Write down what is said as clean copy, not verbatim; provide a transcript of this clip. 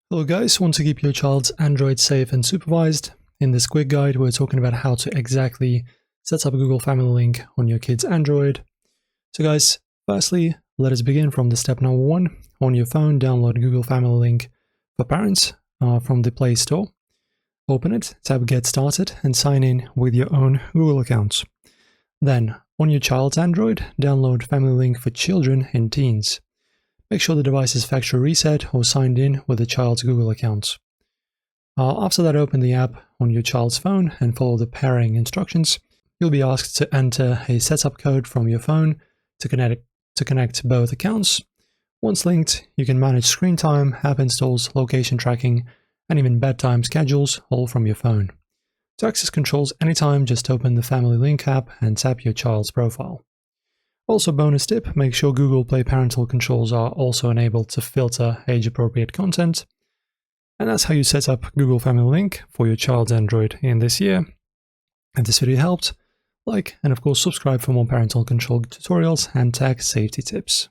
Hello guys, want to keep your child's Android safe and supervised? In this quick guide, we're talking about how to exactly set up a Google Family Link on your kid's Android. So guys, firstly, let us begin from the step number 1. On your phone, download Google Family Link for Parents from the Play Store. Open it, tap Get Started, and sign in with your own Google account. Then, on your child's Android, download Family Link for Children and Teens. Make sure the device is factory reset or signed in with the child's Google account. After that, open the app on your child's phone and follow the pairing instructions. You'll be asked to enter a setup code from your phone to connect both accounts. Once linked, you can manage screen time, app installs, location tracking, and even bedtime schedules, all from your phone. To access controls anytime, just open the Family Link app and tap your child's profile. Also, bonus tip, make sure Google Play parental controls are also enabled to filter age-appropriate content. And that's how you set up Google Family Link for your child's Android in this year. If this video helped, like and of course subscribe for more parental control tutorials and tech safety tips.